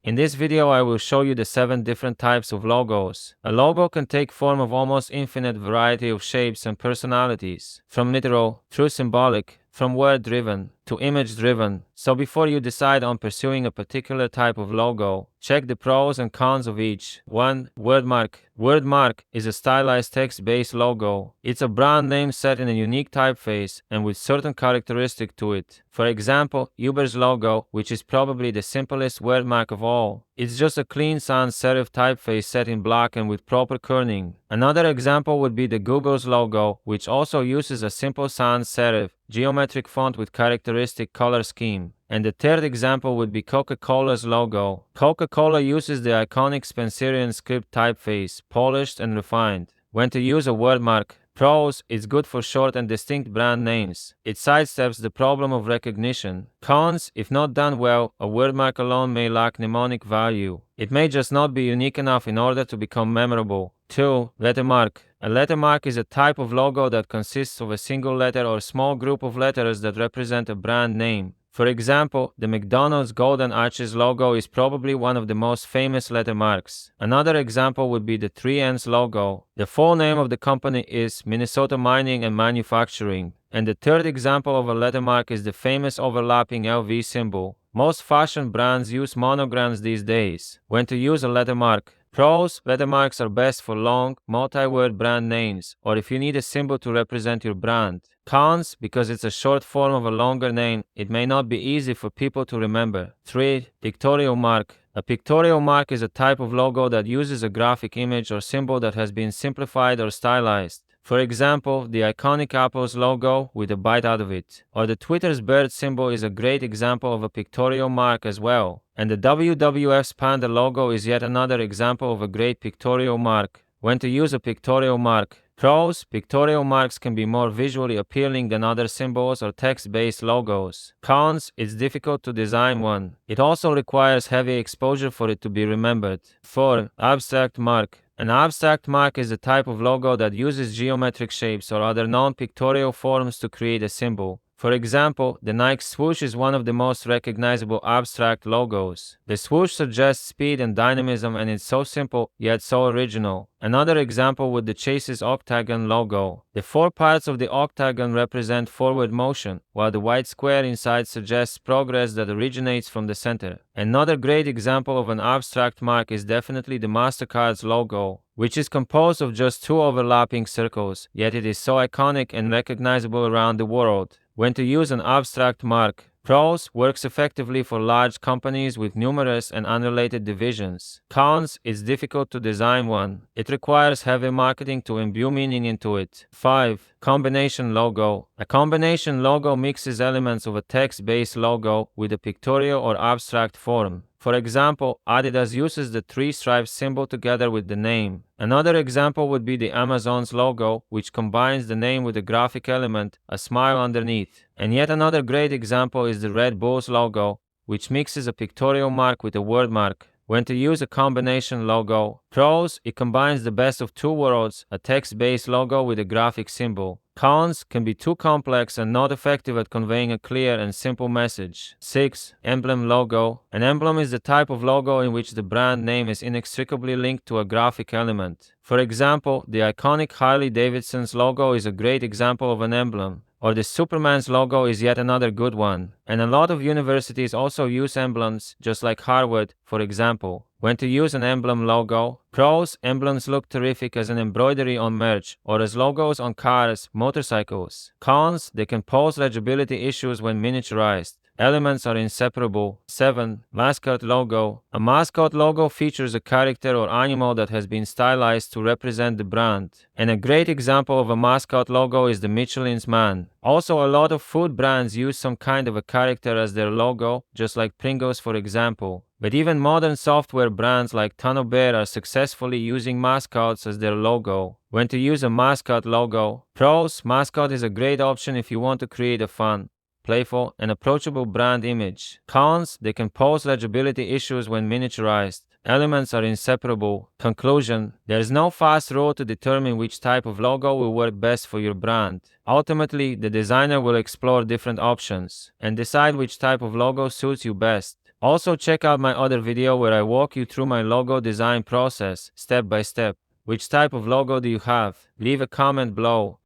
In this video I will show you the 7 different types of logos. A logo can take form of almost infinite variety of shapes and personalities, from literal through symbolic, from word-driven to image-driven. So before you decide on pursuing a particular type of logo, check the pros and cons of each. 1. Wordmark. Wordmark is a stylized text-based logo. It's a brand name set in a unique typeface and with certain characteristics to it. For example, Uber's logo, which is probably the simplest wordmark of all. It's just a clean sans serif typeface set in black and with proper kerning. Another example would be the Google's logo, which also uses a simple sans serif geometric font with characteristic color scheme. And the third example would be Coca-Cola's logo. Coca-Cola uses the iconic Spencerian script typeface, polished and refined. When to use a wordmark. Pros, it's good for short and distinct brand names. It sidesteps the problem of recognition. Cons, if not done well, a wordmark alone may lack mnemonic value. It may just not be unique enough in order to become memorable. 2. Lettermark. A lettermark is a type of logo that consists of a single letter or small group of letters that represent a brand name. For example, the McDonald's Golden Arches logo is probably one of the most famous lettermarks. Another example would be the 3N's logo. The full name of the company is Minnesota Mining and Manufacturing. And the third example of a lettermark is the famous overlapping LV symbol. Most fashion brands use monograms these days. When to use a lettermark. Pros, lettermarks are best for long, multi-word brand names, or if you need a symbol to represent your brand. Cons, because it's a short form of a longer name, it may not be easy for people to remember. 3. Pictorial mark. A pictorial mark is a type of logo that uses a graphic image or symbol that has been simplified or stylized. For example, the iconic Apple's logo with a bite out of it, or the Twitter's bird symbol is a great example of a pictorial mark as well. And the WWF's panda logo is yet another example of a great pictorial mark. When to use a pictorial mark. Pros, pictorial marks can be more visually appealing than other symbols or text-based logos. Cons, it's difficult to design one. It also requires heavy exposure for it to be remembered. 4. Abstract mark. An abstract mark is a type of logo that uses geometric shapes or other non-pictorial forms to create a symbol. For example, the Nike swoosh is one of the most recognizable abstract logos. The swoosh suggests speed and dynamism and it's so simple, yet so original. Another example would be the Chase's octagon logo. The 4 parts of the octagon represent forward motion, while the white square inside suggests progress that originates from the center. Another great example of an abstract mark is definitely the MasterCard's logo, which is composed of just 2 overlapping circles, yet it is so iconic and recognizable around the world. When to use an abstract mark. Pros, works effectively for large companies with numerous and unrelated divisions. Cons, it's difficult to design one. It requires heavy marketing to imbue meaning into it. 5. Combination logo. A combination logo mixes elements of a text-based logo with a pictorial or abstract form. For example, Adidas uses the 3 stripes symbol together with the name. Another example would be the Amazon's logo, which combines the name with a graphic element, a smile underneath. And yet another great example is the Red Bull's logo, which mixes a pictorial mark with a wordmark. When to use a combination logo. Pros, it combines the best of 2 worlds, a text-based logo with a graphic symbol. Cons, can be too complex and not effective at conveying a clear and simple message. 6. Emblem logo. An emblem is the type of logo in which the brand name is inextricably linked to a graphic element. For example, the iconic Harley-Davidson's logo is a great example of an emblem. Or the Superman's logo is yet another good one. And a lot of universities also use emblems, just like Harvard, for example. When to use an emblem logo. Pros, emblems look terrific as an embroidery on merch or as logos on cars, motorcycles. Cons, they can pose legibility issues when miniaturized. Elements are inseparable. 7. Mascot logo. A mascot logo features a character or animal that has been stylized to represent the brand. And a great example of a mascot logo is the Michelin's man. Also, a lot of food brands use some kind of a character as their logo, just like Pringles for example. But even modern software brands like Bear are successfully using mascots as their logo. When to use a mascot logo. Pros, Mascot is a great option if you want to create a fun, playful, and approachable brand image. Cons, they can pose legibility issues when miniaturized. Elements are inseparable. Conclusion, there is no fast rule to determine which type of logo will work best for your brand. Ultimately, the designer will explore different options and decide which type of logo suits you best. Also check out my other video where I walk you through my logo design process step by step. Which type of logo do you have? Leave a comment below.